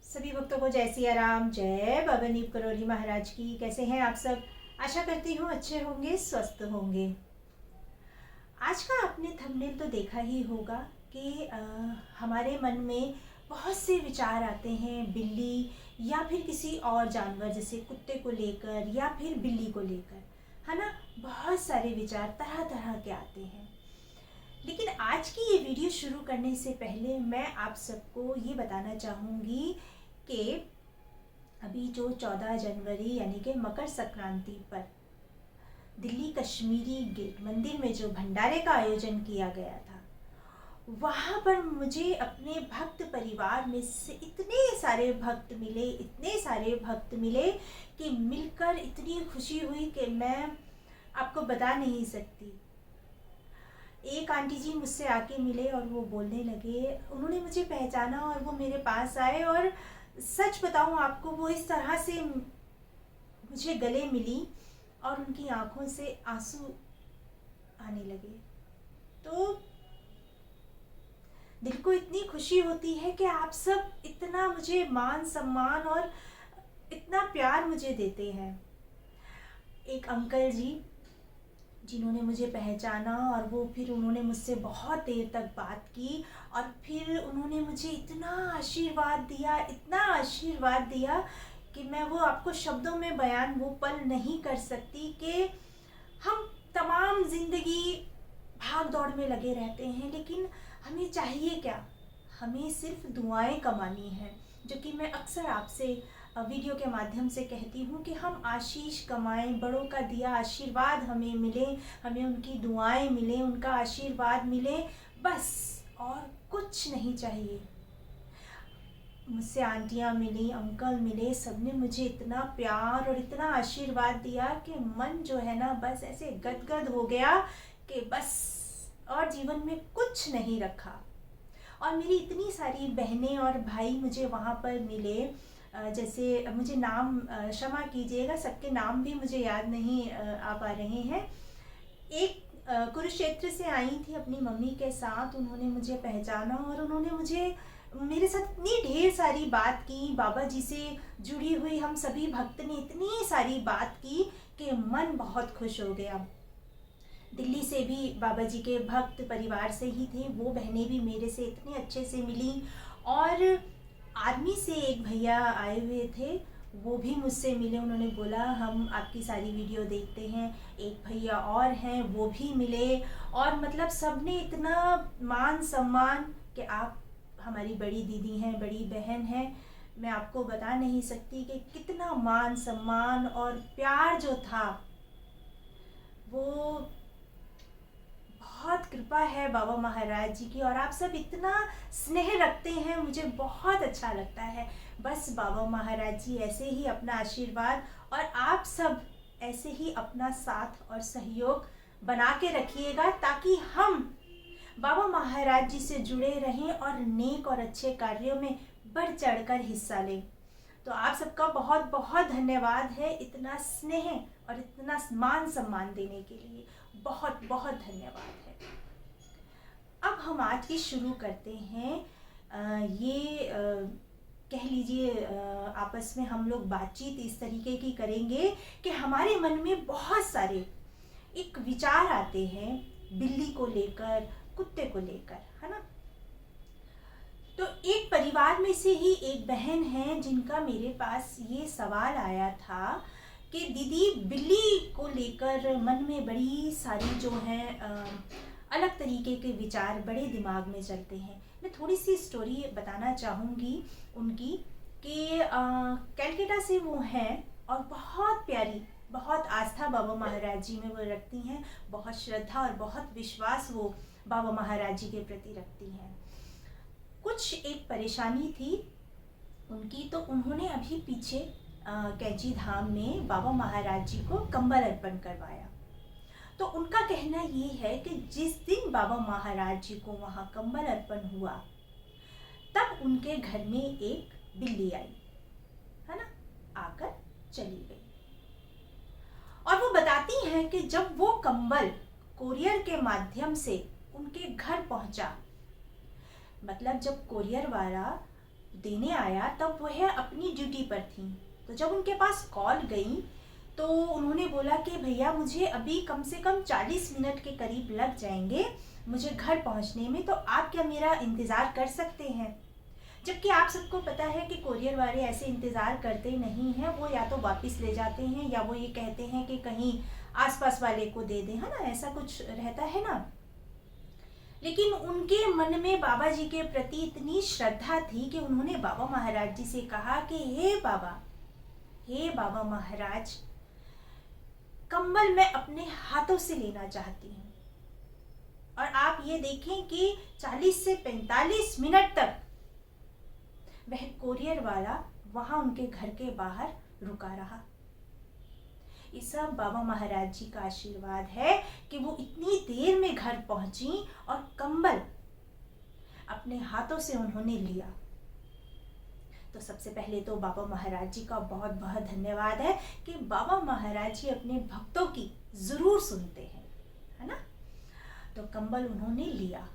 सभी भक्तों को जय सिया राम, जय बाबा नीम करोली महाराज की। कैसे हैं आप सब? आशा करती हूँ अच्छे होंगे, स्वस्थ होंगे। आज का आपने थंबनेल तो देखा ही होगा कि हमारे मन में बहुत से विचार आते हैं बिल्ली या फिर किसी और जानवर जैसे कुत्ते को लेकर या फिर बिल्ली को लेकर, है ना। बहुत सारे विचार तरह तरह के आते हैं। लेकिन आज की ये वीडियो शुरू करने से पहले मैं आप सबको ये बताना चाहूँगी कि अभी जो 14 जनवरी यानी कि मकर संक्रांति पर दिल्ली कश्मीरी गेट मंदिर में जो भंडारे का आयोजन किया गया था, वहाँ पर मुझे अपने भक्त परिवार में से इतने सारे भक्त मिले कि मिलकर इतनी खुशी हुई कि मैं आपको बता नहीं सकती। एक आंटी जी मुझसे आके मिले और वो बोलने लगे, उन्होंने मुझे पहचाना और वो मेरे पास आए और सच बताऊं आपको, वो इस तरह से मुझे गले मिली और उनकी आंखों से आंसू आने लगे। तो दिल को इतनी खुशी होती है कि आप सब इतना मुझे मान सम्मान और इतना प्यार मुझे देते हैं। एक अंकल जी जिन्होंने मुझे पहचाना और वो फिर उन्होंने मुझसे बहुत देर तक बात की और फिर उन्होंने मुझे इतना आशीर्वाद दिया कि मैं वो आपको शब्दों में बयान वो पल नहीं कर सकती कि हम तमाम ज़िंदगी भाग दौड़ में लगे रहते हैं, लेकिन हमें चाहिए क्या? हमें सिर्फ दुआएं कमानी है, जो कि मैं अक्सर आपसे वीडियो के माध्यम से कहती हूँ कि हम आशीष कमाएं, बड़ों का दिया आशीर्वाद हमें मिले, हमें उनकी दुआएं मिले, उनका आशीर्वाद मिले, बस और कुछ नहीं चाहिए। मुझसे आंटियाँ मिली, अंकल मिले, सबने मुझे इतना प्यार और इतना आशीर्वाद दिया कि मन जो है ना बस ऐसे गदगद हो गया कि बस और जीवन में कुछ नहीं रखा। और मेरी इतनी सारी बहनें और भाई मुझे वहाँ पर मिले, जैसे मुझे नाम क्षमा कीजिएगा, सबके नाम भी मुझे याद नहीं आ पा रहे हैं। एक कुरुक्षेत्र से आई थी अपनी मम्मी के साथ, उन्होंने मुझे पहचाना और उन्होंने मुझे मेरे साथ इतनी ढेर सारी बात की। बाबा जी से जुड़ी हुई हम सभी भक्त ने इतनी सारी बात की कि मन बहुत खुश हो गया। दिल्ली से भी बाबा जी के भक्त परिवार से ही थे, वो बहनें भी मेरे से इतने अच्छे से मिली। और आर्मी से एक भैया आए हुए थे, वो भी मुझसे मिले, उन्होंने बोला हम आपकी सारी वीडियो देखते हैं। एक भैया और हैं, वो भी मिले और मतलब सबने इतना मान सम्मान कि आप हमारी बड़ी दीदी हैं, बड़ी बहन हैं। मैं आपको बता नहीं सकती कि कितना मान सम्मान और प्यार जो था, वो बहुत कृपा है बाबा महाराज जी की। और आप सब इतना स्नेह रखते हैं, मुझे बहुत अच्छा लगता है। बस बाबा महाराज जी ऐसे ही अपना आशीर्वाद और आप सब ऐसे ही अपना साथ और सहयोग बना के रखिएगा, ताकि हम बाबा महाराज जी से जुड़े रहें और नेक और अच्छे कार्यों में बढ़ चढ़कर हिस्सा लें। तो आप सबका बहुत बहुत धन्यवाद है इतना स्नेह और इतना मान सम्मान देने के लिए, बहुत बहुत धन्यवाद है। अब हम आज की शुरू करते हैं। कह लीजिए आपस में हम लोग बातचीत इस तरीके की करेंगे कि हमारे मन में बहुत सारे एक विचार आते हैं बिल्ली को लेकर, कुत्ते को लेकर, है ना। तो एक परिवार में से ही एक बहन है जिनका मेरे पास ये सवाल आया था कि दीदी, बिल्ली को लेकर मन में बड़ी सारी जो हैं अलग तरीके के विचार बड़े दिमाग में चलते हैं। मैं थोड़ी सी स्टोरी बताना चाहूँगी उनकी कि कलकत्ता से वो हैं और बहुत प्यारी, बहुत आस्था बाबा महाराज जी में वो रखती हैं, बहुत श्रद्धा और बहुत विश्वास वो बाबा महाराज जी के प्रति रखती हैं। कुछ एक परेशानी थी उनकी, तो उन्होंने अभी पीछे कैंची धाम में बाबा महाराज जी को कंबल अर्पण करवाया। तो उनका कहना ये है कि जिस दिन बाबा महाराज जी को वहाँ कंबल अर्पण हुआ, तब उनके घर में एक बिल्ली आई, है ना, आकर चली गई। और वो बताती हैं कि जब वो कंबल कोरियर के माध्यम से उनके घर पहुंचा, मतलब जब कोरियर वाला देने आया तब वह अपनी ड्यूटी पर थी। तो जब उनके पास कॉल गई तो उन्होंने बोला कि भैया मुझे अभी कम से कम 40 मिनट के करीब लग जाएंगे मुझे घर पहुंचने में, तो आप क्या मेरा इंतज़ार कर सकते हैं? जबकि आप सबको पता है कि कोरियर वाले ऐसे इंतज़ार करते नहीं हैं, वो या तो वापस ले जाते हैं या वो ये कहते हैं कि कहीं आसपास वाले को दे दें, है ना, ऐसा कुछ रहता है ना। लेकिन उनके मन में बाबा जी के प्रति इतनी श्रद्धा थी कि उन्होंने बाबा महाराज जी से कहा कि हे बाबा महाराज, कंबल मैं अपने हाथों से लेना चाहती हूँ। और आप ये देखें कि 40 से 45 मिनट तक वह कोरियर वाला वहां उनके घर के बाहर रुका रहा। ये सब बाबा महाराज जी का आशीर्वाद है कि वो इतनी देर में घर पहुंची और कंबल अपने हाथों से उन्होंने लिया। तो सबसे पहले तो बाबा महाराज जी का बहुत बहुत धन्यवाद है कि बाबा महाराज जी अपने भक्तों की जरूर सुनते हैं, है ना। तो कंबल उन्होंने लिया,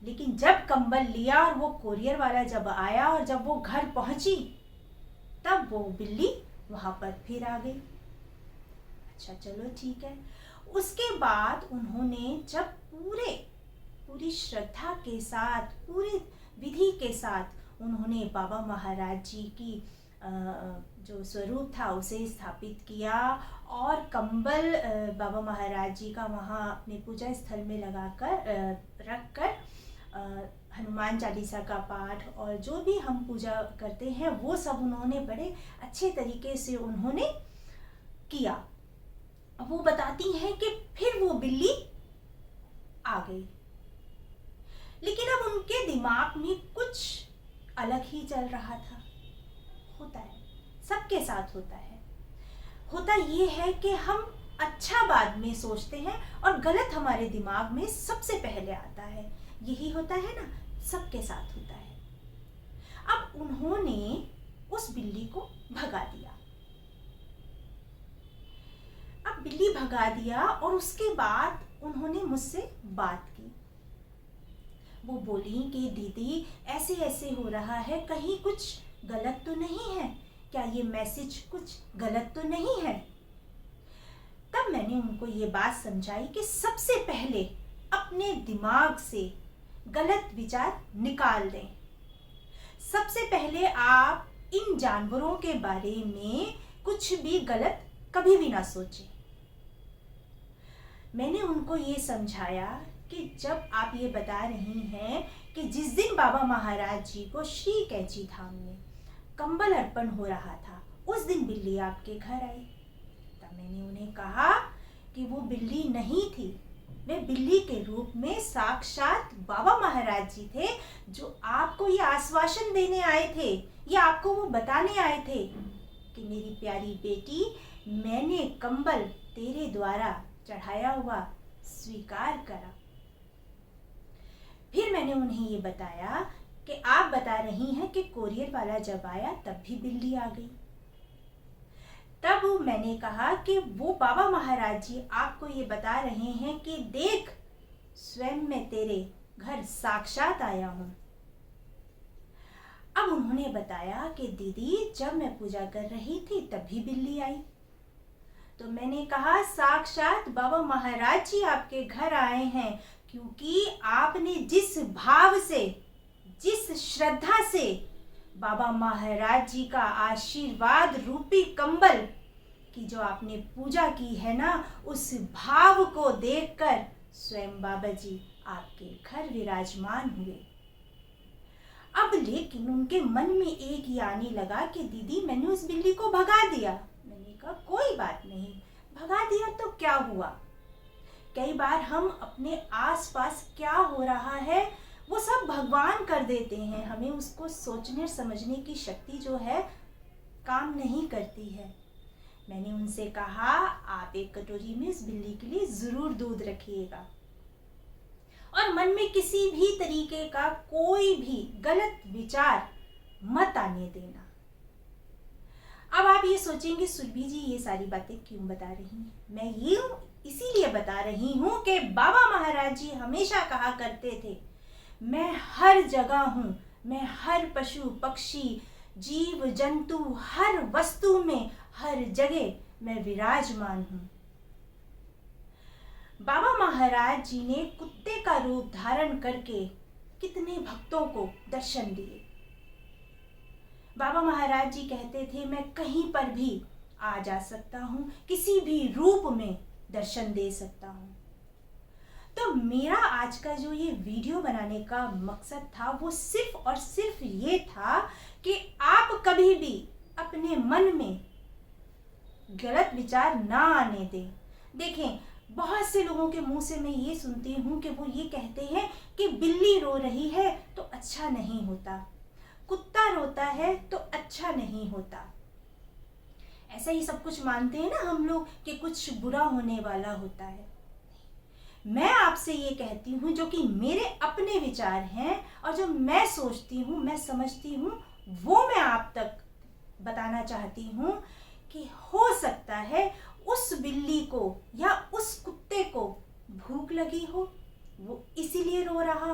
लेकिन जब कंबल लिया और वो कोरियर वाला जब आया और जब वो घर पहुंची तब वो बिल्ली वहां पर फिर आ गई। अच्छा चलो ठीक है। उसके बाद उन्होंने जब पूरी श्रद्धा के साथ, पूरी विधि के साथ उन्होंने बाबा महाराज जी की जो स्वरूप था उसे स्थापित किया और कंबल बाबा महाराज जी का वहाँ अपने पूजा स्थल में लगाकर रख कर हनुमान चालीसा का पाठ और जो भी हम पूजा करते हैं वो सब उन्होंने बड़े अच्छे तरीके से उन्होंने किया। वो बताती हैं कि फिर वो बिल्ली आ गई, लेकिन अब उनके दिमाग में कुछ अलग ही चल रहा था। होता है, सबके साथ होता है। होता ये है कि हम अच्छा बाद में सोचते हैं और गलत हमारे दिमाग में सबसे पहले आता है। यही होता है ना, सबके साथ होता है। अब उन्होंने उस बिल्ली को भगा दिया। अब बिल्ली भगा दिया और उसके बाद उन्होंने मुझसे बात की। वो बोली कि दीदी ऐसे ऐसे हो रहा है, कहीं कुछ गलत तो नहीं है क्या? ये मैसेज कुछ गलत तो नहीं है? तब मैंने उनको ये बात समझाई कि सबसे पहले अपने दिमाग से गलत विचार निकाल दें। सबसे पहले आप इन जानवरों के बारे में कुछ भी गलत कभी भी ना सोचें। मैंने उनको ये समझाया कि जब आप ये बता रही हैं कि जिस दिन बाबा महाराज जी को श्री कैची धाम में कंबल अर्पण हो रहा था उस दिन बिल्ली आपके घर आई, तब मैंने उन्हें कहा कि वो बिल्ली नहीं थी, वे बिल्ली के रूप में साक्षात बाबा महाराज जी थे जो आपको ये आश्वासन देने आए थे, ये आपको वो बताने आए थे कि मेरी प्यारी बेटी, मैंने कंबल तेरे द्वारा चढ़ाया हुआ स्वीकार करा। फिर मैंने उन्हें ये बताया कि आप बता रही हैं कि कोरियर वाला जब आया तब भी बिल्ली आ गई। तब मैंने कहा कि वो बाबा महाराज जी आपको ये बता रहे हैं कि देख, स्वयं मैं तेरे घर साक्षात आया हूं। अब उन्होंने बताया कि दीदी जब मैं पूजा कर रही थी तब भी बिल्ली आई। तो मैंने कहा साक्षात बाबा महाराज जी आपके घर आए हैं, क्योंकि आपने जिस भाव से, जिस श्रद्धा से बाबा महाराज जी का आशीर्वाद रूपी कंबल की जो आपने पूजा की है ना, उस भाव को देखकर स्वयं बाबा जी आपके घर विराजमान हुए। अब लेकिन उनके मन में एक ही आने लगा कि दीदी मैंने उस बिल्ली को भगा दिया। मैंने कहा कोई बात नहीं, भगा दिया तो क्या हुआ। कई बार हम अपने आसपास क्या हो रहा है वो सब भगवान कर देते हैं, हमें उसको सोचने समझने की शक्ति जो है काम नहीं करती है। मैंने उनसे कहा आप एक कटोरी में इस बिल्ली के लिए जरूर दूध रखिएगा और मन में किसी भी तरीके का कोई भी गलत विचार मत आने देना। अब आप ये सोचेंगे सुरभि जी ये सारी बातें क्यों बता रही हैं? मैं ये इसीलिए बता रही हूं कि बाबा महाराज जी हमेशा कहा करते थे, मैं हर जगह हूं मैं हर पशु पक्षी, जीव जंतु, हर वस्तु में, हर जगह मैं विराजमान हूँ। बाबा महाराज जी ने कुत्ते का रूप धारण करके कितने भक्तों को दर्शन दिए। बाबा महाराज जी कहते थे, मैं कहीं पर भी आ जा सकता हूँ, किसी भी रूप में दर्शन दे सकता हूँ। तो मेरा आज का जो ये वीडियो बनाने का मकसद था वो सिर्फ और सिर्फ ये था कि आप कभी भी अपने मन में गलत विचार ना आने दें। देखें, बहुत से लोगों के मुंह से मैं ये सुनती हूँ कि वो ये कहते हैं कि बिल्ली रो रही है तो अच्छा नहीं होता, कुत्ता रोता है तो अच्छा नहीं होता। ऐसा ही सब कुछ मानते हैं ना हम लोग कि कुछ बुरा होने वाला होता है। मैं आपसे ये कहती हूँ, जो कि मेरे अपने विचार हैं और जो मैं सोचती हूँ, मैं समझती हूँ, वो मैं आप तक बताना चाहती हूँ कि हो सकता है उस बिल्ली को या उस कुत्ते को भूख लगी हो, वो इसीलिए रो रहा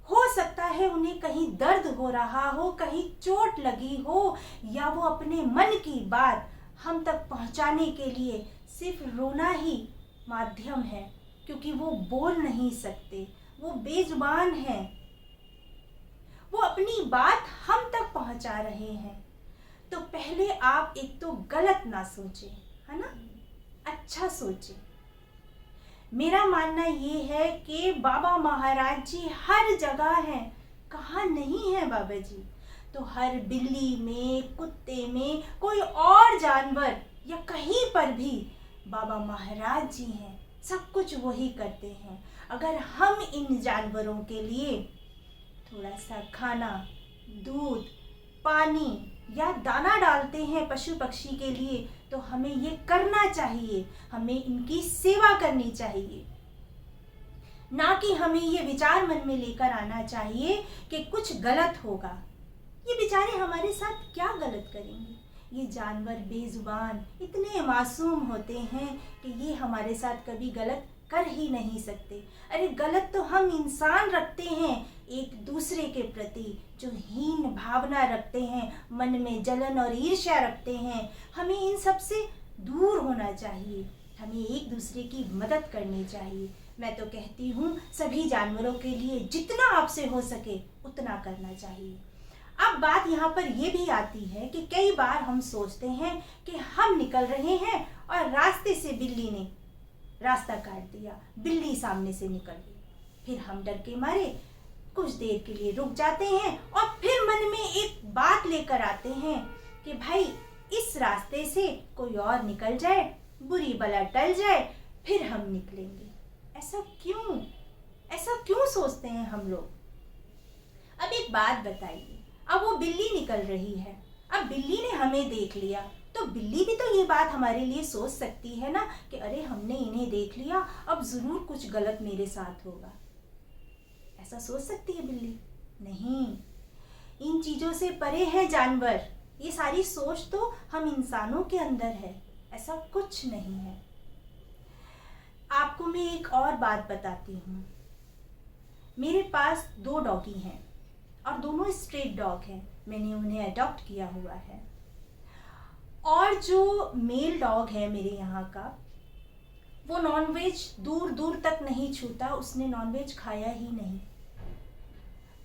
हो सकता है उन्हें कहीं दर्द हो रहा हो, कहीं चोट लगी हो, या वो अपने मन की बात हम तक पहुंचाने के लिए सिर्फ रोना ही माध्यम है, क्योंकि वो बोल नहीं सकते, वो बेजुबान हैं, वो अपनी बात हम तक पहुंचा रहे हैं। तो पहले आप एक तो गलत ना सोचें, है ना, अच्छा सोचें। मेरा मानना ये है कि बाबा महाराज जी हर जगह हैं। कहाँ नहीं है बाबा जी? तो हर बिल्ली में, कुत्ते में, कोई और जानवर या कहीं पर भी बाबा महाराज जी हैं। सब कुछ वही करते हैं। अगर हम इन जानवरों के लिए थोड़ा सा खाना, दूध, पानी या दाना डालते हैं पशु पक्षी के लिए, तो हमें ये करना चाहिए, हमें इनकी सेवा करनी चाहिए। ना कि हमें ये विचार मन में लेकर आना चाहिए कि कुछ गलत होगा। ये बेचारे हमारे साथ क्या गलत करेंगे? ये जानवर बेजुबान इतने मासूम होते हैं कि ये हमारे साथ कभी गलत कर ही नहीं सकते। अरे गलत तो हम इंसान रखते हैं एक दूसरे के प्रति, जो हीन भावना रखते हैं, मन में जलन और ईर्ष्या रखते हैं। हमें इन सब से दूर होना चाहिए, हमें एक दूसरे की मदद करनी चाहिए। मैं तो कहती हूँ सभी जानवरों के लिए जितना आपसे हो सके उतना करना चाहिए। अब बात यहाँ पर ये भी आती है कि कई बार हम सोचते हैं कि हम निकल रहे हैं और रास्ते से बिल्ली ने रास्ता काट दिया, बिल्ली सामने से निकल गई। फिर हम डर के मारे कुछ देर के लिए रुक जाते हैं और फिर मन में एक बात लेकर आते हैं कि भाई इस रास्ते से कोई और निकल जाए, बुरी बला टल जाए, फिर हम निकलेंगे। ऐसा क्यों सोचते हैं हम लोग? अब एक बात बताइए, अब वो बिल्ली निकल रही है, अब बिल्ली ने हमें देख लिया, तो बिल्ली भी तो ये बात हमारे लिए सोच सकती है ना कि अरे हमने इन्हें देख लिया, अब जरूर कुछ गलत मेरे साथ होगा। ऐसा सोच सकती है बिल्ली? नहीं, इन चीजों से परे है जानवर। ये सारी सोच तो हम इंसानों के अंदर है, ऐसा कुछ नहीं है। आपको मैं एक और बात बताती हूँ। मेरे पास 2 डॉगी हैं और दोनों स्ट्रीट डॉग हैं। मैंने उन्हें अडॉप्ट किया हुआ है। और जो मेल डॉग है मेरे यहाँ का, वो नॉनवेज दूर दूर तक नहीं छूता, उसने नॉनवेज खाया ही नहीं,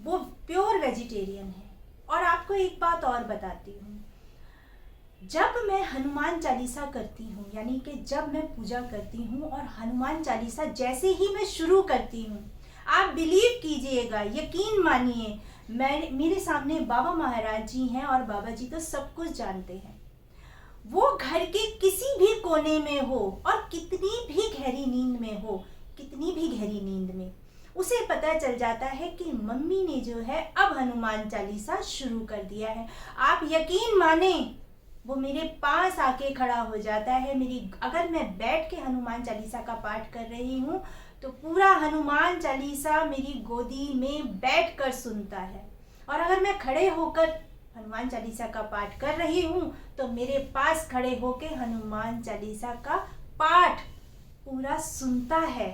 वो प्योर वेजिटेरियन है। और आपको एक बात और बताती हूँ, जब मैं हनुमान चालीसा करती हूँ, यानी कि जब मैं पूजा करती हूँ और हनुमान चालीसा जैसे ही मैं शुरू करती हूँ, आप बिलीव कीजिएगा, यकीन मानिए, मेरे सामने बाबा महाराज जी हैं और बाबा जी तो सब कुछ जानते हैं। वो घर के किसी भी कोने में हो और कितनी भी गहरी नींद में हो, कितनी भी गहरी नींद में, उसे पता चल जाता है कि मम्मी ने जो है अब हनुमान चालीसा शुरू कर दिया है। आप यकीन माने, वो मेरे पास आके खड़ा हो जाता है। अगर मैं बैठ के हनुमान चालीसा का पाठ कर रही हूँ तो पूरा हनुमान चालीसा मेरी गोदी में बैठकर सुनता है, और अगर मैं खड़े होकर हनुमान चालीसा का पाठ कर रही हूँ तो मेरे पास खड़े होकर हनुमान चालीसा का पाठ पूरा सुनता है।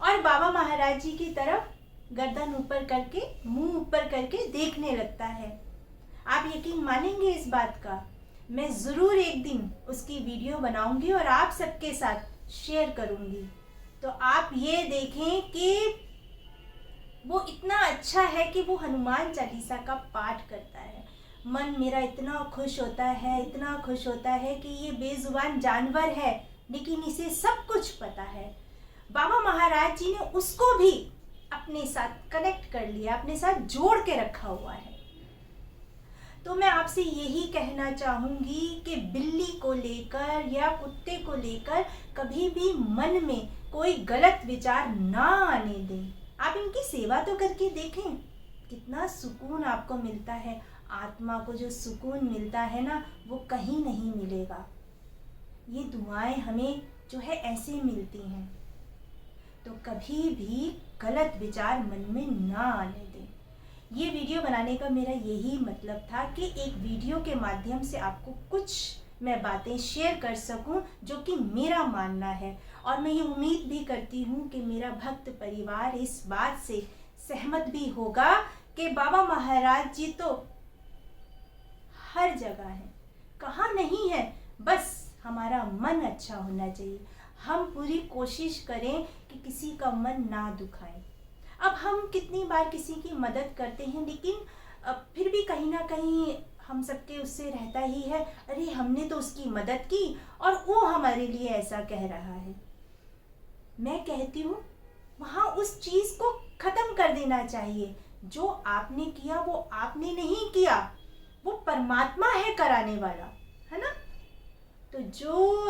और बाबा महाराज जी की तरफ गर्दन ऊपर करके, मुंह ऊपर करके देखने लगता है। आप यकीन मानेंगे इस बात का, मैं ज़रूर एक दिन उसकी वीडियो बनाऊंगी और आप सबके साथ शेयर करूंगी। तो आप ये देखें कि वो इतना अच्छा है कि वो हनुमान चालीसा का पाठ करता है। मन मेरा इतना खुश होता है, इतना खुश होता है कि ये बेजुबान जानवर है लेकिन इसे सब कुछ पता है। बाबा महाराज जी ने उसको भी अपने साथ कनेक्ट कर लिया, अपने साथ जोड़ के रखा हुआ है। तो मैं आपसे यही कहना चाहूंगी कि बिल्ली को लेकर या कुत्ते को लेकर कभी भी मन में कोई गलत विचार ना आने दें। आप इनकी सेवा तो करके देखें, कितना सुकून आपको मिलता है। आत्मा को जो सुकून मिलता है ना, वो कहीं नहीं मिलेगा। ये दुआएं हमें जो है ऐसे मिलती हैं। तो कभी भी गलत विचार मन में ना आने दें। ये वीडियो बनाने का मेरा यही मतलब था कि एक वीडियो के माध्यम से आपको कुछ मैं बातें शेयर कर सकूं जो कि मेरा मानना है। और मैं ये उम्मीद भी करती हूँ कि मेरा भक्त परिवार इस बात से सहमत भी होगा कि बाबा महाराज जी तो हर जगह है, कहाँ नहीं है, बस हमारा मन अच्छा होना चाहिए। हम पूरी कोशिश करें कि किसी का मन ना दुखाएं। अब हम कितनी बार किसी की मदद करते हैं, लेकिन फिर भी कहीं ना कहीं हम सबके उससे रहता ही है, अरे हमने तो उसकी मदद की और वो हमारे लिए ऐसा कह रहा है। मैं कहती हूँ वहाँ उस चीज़ को ख़त्म कर देना चाहिए। जो आपने किया वो आपने नहीं किया, वो परमात्मा है कराने वाला, है ना। तो जो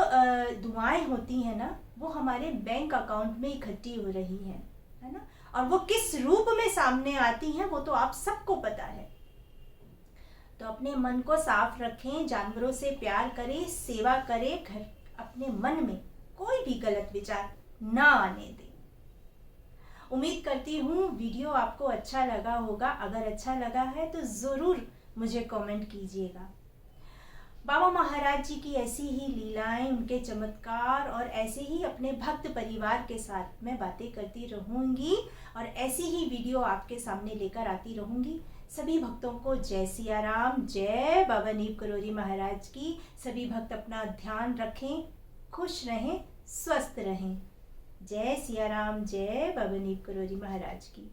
दुआएं होती हैं ना, वो हमारे बैंक अकाउंट में इकट्ठी हो रही हैं, है ना। और वो किस रूप में सामने आती हैं वो तो आप सबको पता है। तो अपने मन को साफ रखें, जानवरों से प्यार करें, सेवा करें, घर अपने मन में कोई भी गलत विचार ना आने दें। उम्मीद करती हूँ वीडियो आपको अच्छा लगा होगा। अगर अच्छा लगा है तो ज़रूर मुझे कमेंट कीजिएगा। बाबा महाराज जी की ऐसी ही लीलाएं, उनके चमत्कार और ऐसे ही अपने भक्त परिवार के साथ मैं बातें करती रहूँगी और ऐसी ही वीडियो आपके सामने लेकर आती रहूँगी। सभी भक्तों को जय सिया राम, जय बाबा नीम करोली महाराज की। सभी भक्त अपना ध्यान रखें, खुश रहें, स्वस्थ रहें। जय सिया राम, जय बाबा नीम करोली महाराज की।